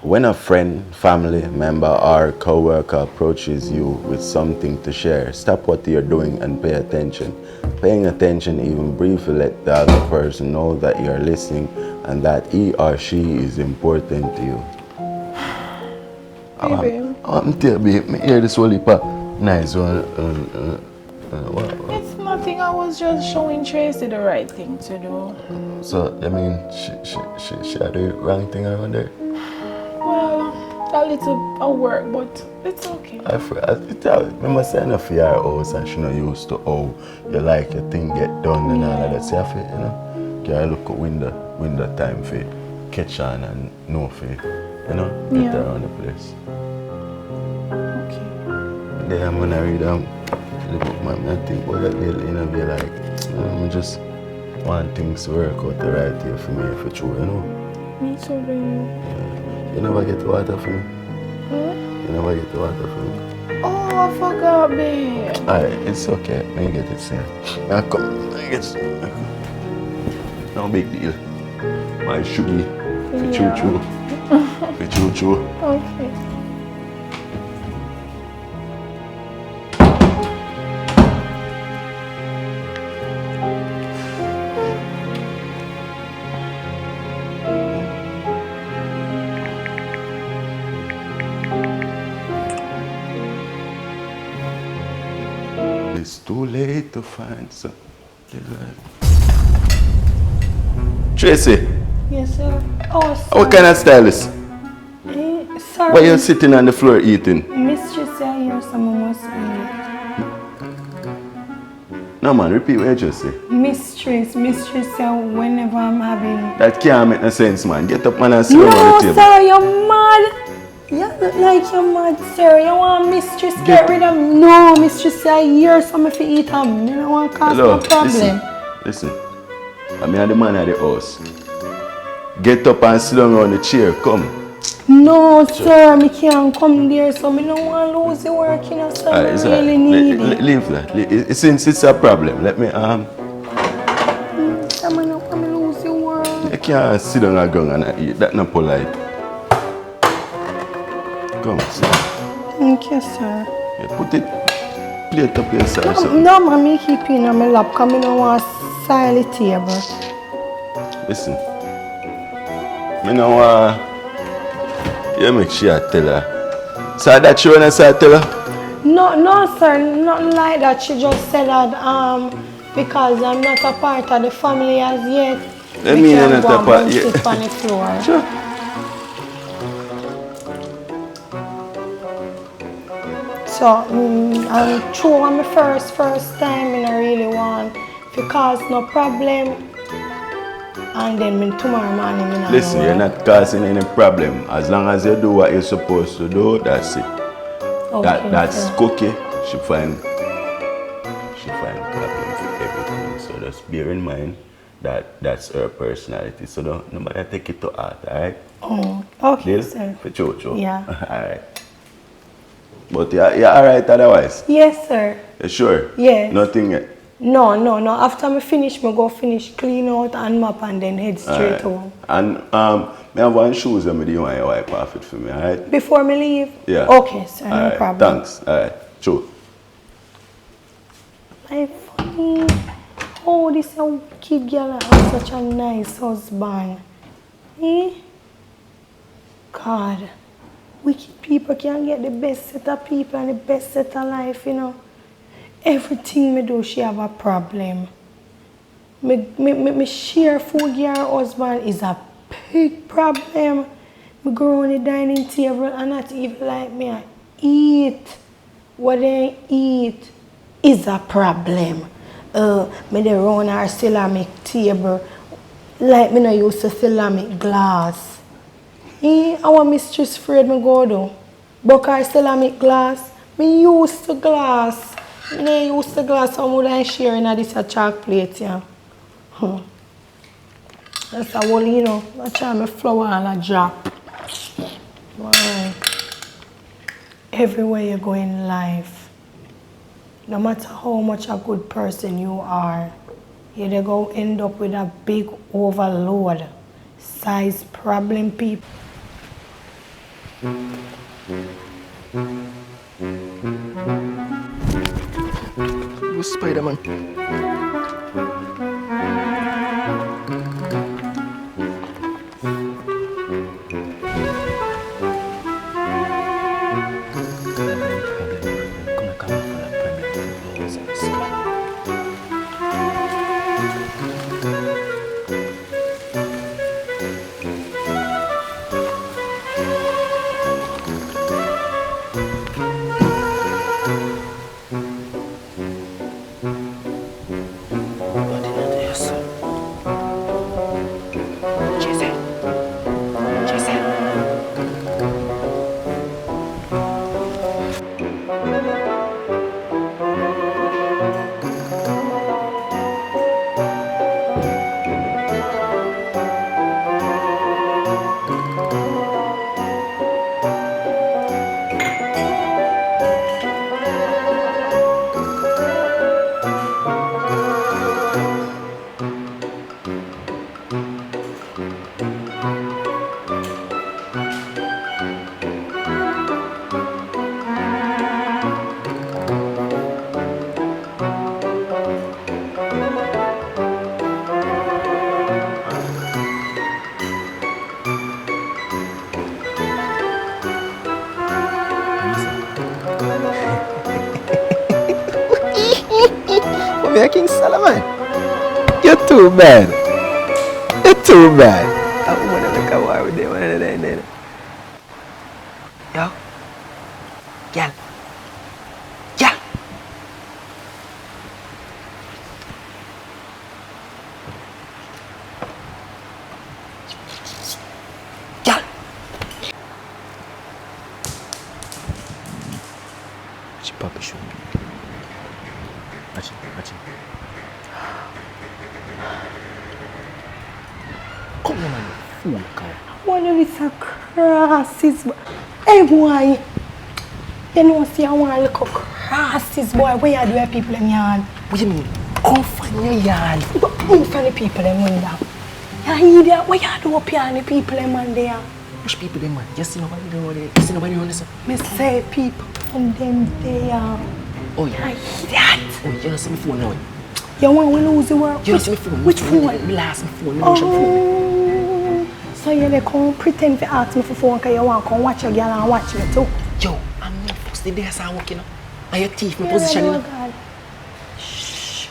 When a friend, family member, or coworker approaches you with something to share, stop what you're doing and pay attention. Paying attention, even briefly, let the other person know that you're listening and that he or she is important to you. Baby. I'm telling you, babe, I hear this whole heap of nice one. What? It's nothing, I was just showing Tracy the right thing to do. So, I mean, she had the wrong thing around there? Well, a little of work, but it's okay. I remember saying for your house and she not used to how you like your thing get done and all of that. So I feel, you know, can I look at window time for catch on and know for, you know, get around the place. Okay. Then I'm gonna read the book, man. I think about that little interview, like, I just want things to work out the right way for me, for true, you know. Me too, baby. Yeah. You never get water for me? Huh? You never get the water for me? Oh, I forgot, babe. Alright, it's okay. I get it soon. Now come, I get it. No big deal. My sugar. For choo-choo. For choo-choo. Okay. It's too late to find some. Tracy, Yes, sir. Oh, sir. what kind of style is? Sorry. Why you sitting on the floor eating? Mistress, I hear someone must No man, repeat what you just say. Mistress, whenever I'm having... That can't make no sense, man. Get up, man, and sit down on No, the table. sir, you're mad. You look like you're mad, sir. You want mistress get rid of... No, mistress, I hear something for eat them. You don't want to cause no problem. Listen. I'm the man at the house. Get up and sit down on the chair, come. No, sir, I can't come there, so I don't want to lose the work, you know, so I really need it. Leave that. Since it's a problem, let me, I'm not want to lose the work. You can't sit down on the ground and eat. That's not polite. Come, sit down. Thank you, sir. Yeah, put it, plate up yourself. No, mommy, keep it on my lap, because I don't want to style the table. Listen. I don't want you make sure I tell her. So that you want to tell her? No, sir, nothing like that. She just said that because I'm not a part of the family as yet. I mean, you're not a part. Sit on the floor. Sure. So, I'm true on my first time, and I really want to cause no problem. And then tomorrow morning, listen, you're not causing any problem. As long as you do what you're supposed to do, that's it. Okay, that's cookie. She find problem for everything. So just bear in mind that that's her personality. So don't nobody take it to heart, alright? Oh, okay, Deal? sir. For Cho-Cho? Yeah. Alright. But you're alright otherwise? Yes, sir. You sure? Yes. Nothing yet? No. After I finish, I go finish, clean out and mop and then head straight home. And I have one shoes that I want you to wipe off it for me, alright? Before me leave? Yeah. Okay, sir, no Alright, problem. thanks. Alright, true. My funny. Oh, this is a wicked girl that has such a nice husband. Eh? God. Wicked people can get the best set of people and the best set of life, you know. Everything me do, she have a problem. Me share food with her husband is a big problem. Me go on the dining table and not even like me I eat. What they eat is a problem. Me dey run her ceramic table like me no used to ceramic glass. Our mistress afraid me go do. But her ceramic glass, me used to glass. Me used to glass, so I would share in this chalk plate, yeah. That's a whole, you know, I try my flour and a drop. Why? Everywhere you go in life, no matter how much a good person you are, you're going to end up with a big overload, size problem people. Who's Spider-Man? King Solomon. You're too bad. You're too bad. I want to make a war with them. Yo. Girl. Girl. Girl. She puppy show. Watch it. Come on, man. Fool, come. One of these crosses. Hey, boy. You know, see, I want to look at crosses, boy. Where you do your people in yard? What do you mean? Come find your yard. But who find the people in there? You idiot. Where you do up here and the people in there? Which people them, man? You see nobody there? You see nobody on this? Me say people from them there. Oh, yeah. You idiot. Oh, you don't see my phone now. You want to lose the world? You don't see my phone? Which phone? My last phone. My phone. So you come pretend to ask me for phone because you want to come watch your girl and watch me too? Yo, I'm not supposed to be there, so I'm walking. And your teeth, my position. Oh, God. Shh.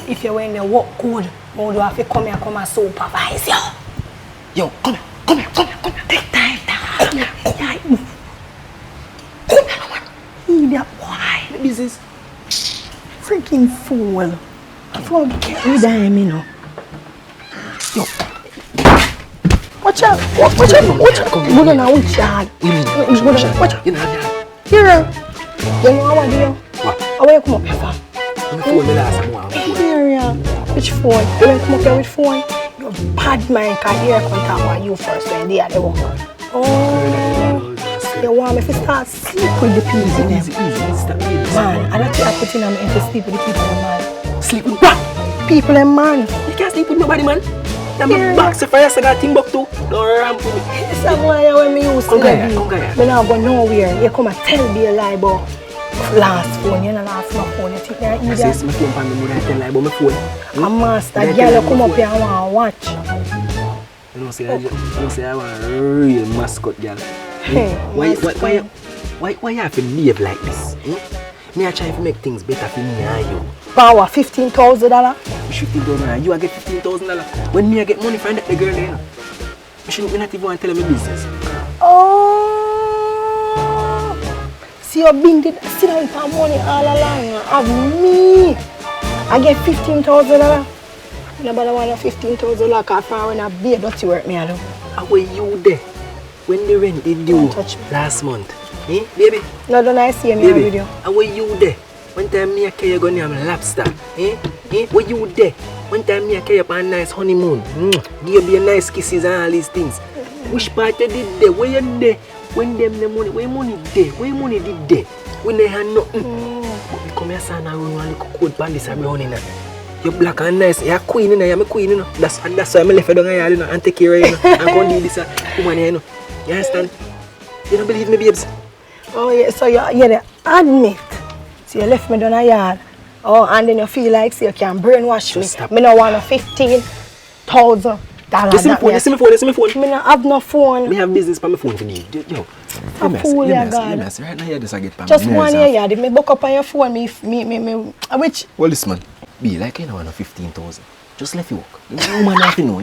If you when you walk good, you have to come here and supervise you. Yo, come here. Take time. Come here. Come here, man. Idiot boy. The business. Freaking fool. I forget you damn, you know. Yo. Watch out. Watch out. Go down now, watch out. Watch out. You know, Here. You know what I do? what? How you come up here for? My phone, my last one. Here. Which phone? You want to come up here with phone? You're bad man, because here I come talk about you first when they are the work. Oh. You want me to start sleep with the people? Easy. Man, I don't think I put in on me to sleep with the people, man. Sleep with what? People, man. You can't sleep with nobody, man. I'm a boxer for us, I got Timbuktu. Don't ramp with me. It's a wire when me used to Come here. Me not go nowhere. You come and tell me a lie about last phone. You know last my phone. You think you're I say, my phone for me, I tell lie about my phone. a master girl, you come up here and want to watch. You know, say I want a real mascot girl. Hey, Why you have to behave like this? Me I try to make things better for me and you. Power $15,000. $15,000. You get $15,000. When me I get money from the girl there. You shouldn't not even want to tell me business. Oh, see you been did sit down for money all along. Have me. I get $15,000. Nobody want $15,000 because when I be a dirty work me I do. How were you there? When the rent did due last month? Eh, baby? No, don't I see me on video? How were you there? One time me I carry you go near my lobster. Were you there? One time me I carry you on a nice honeymoon. Give you nice kisses and all these things. Which part you did there? Where you there? When them the money? Where money there? Where money did there? When they had nothing. But you come here son and run and look good bandits around in. You're black and nice. You're queen, you're queen, you know. That's why I left you down here, you know, and take care of you, know, and go do this woman here, you know. You understand? You don't believe me, babes? Oh, yeah, so you admit. So you left me down a yard. Oh, and then you feel like so you can brainwash me. Just stop. Me no want a $15,000. You see my phone? Me no have no phone. Me have business on my phone for you. Yo. A fool, yeah, God. Right now, you just get pa. Just 1 year, yeah. Did me book up on your phone? Which? Well, listen, man. Be like you know, 15,000. Just let you walk. You man have to know.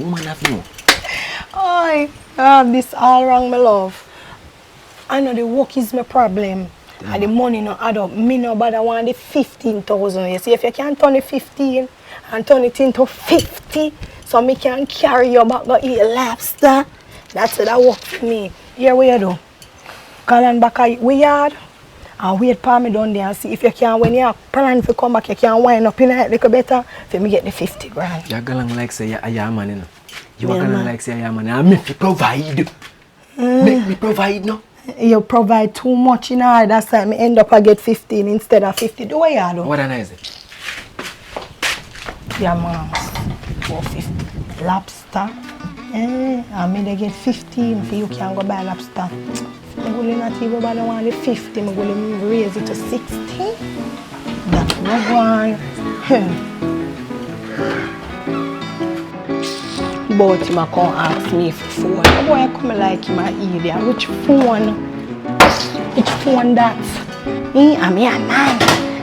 I have this all wrong, my love. I know the work is my problem. Yeah. And the money no add up. Me no bother want the 15,000. You see, if you can turn it 15 and turn it into 50, so me can carry you back go eat lobster. That's that work for me. Here we do. Call and back at we yard and wait for me down there and see if you can, when you plan to come back, you can wind up in a little better for me get the 50 grand. You're going like say you're a man, you know. You are going like say you're a man. I make me provide. Make me provide, no? You provide too much in her, that's why I end up I get 15 instead of 50. Do what you do? What an is it? Yeah, mom. For 50. Lobster. I mean they get 15 for you can go buy lobster. I'm going not even buy one the 50, I'm going to raise it to 60. That's no one. But him come ask me for phone. The boy come like him a idiot. Which phone? Which phone that? I'm here man.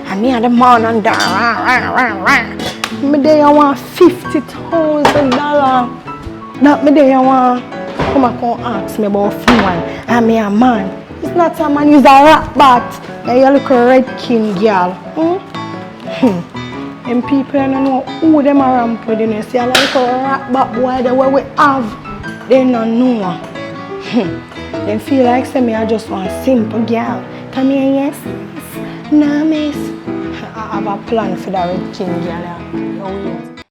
I'm here the man and that. Me there you want $50,000. That me there you want. Come ask me about phone. I'm here man. It's not a man, he's a rat bat. Now you look a red king girl. And people don't know who them are ramp with, you know. See a little rat bat boy the way we have. They don't know. They feel like say me I just want a simple girl. Come here, yes? No, miss. I have a plan for that red king girl.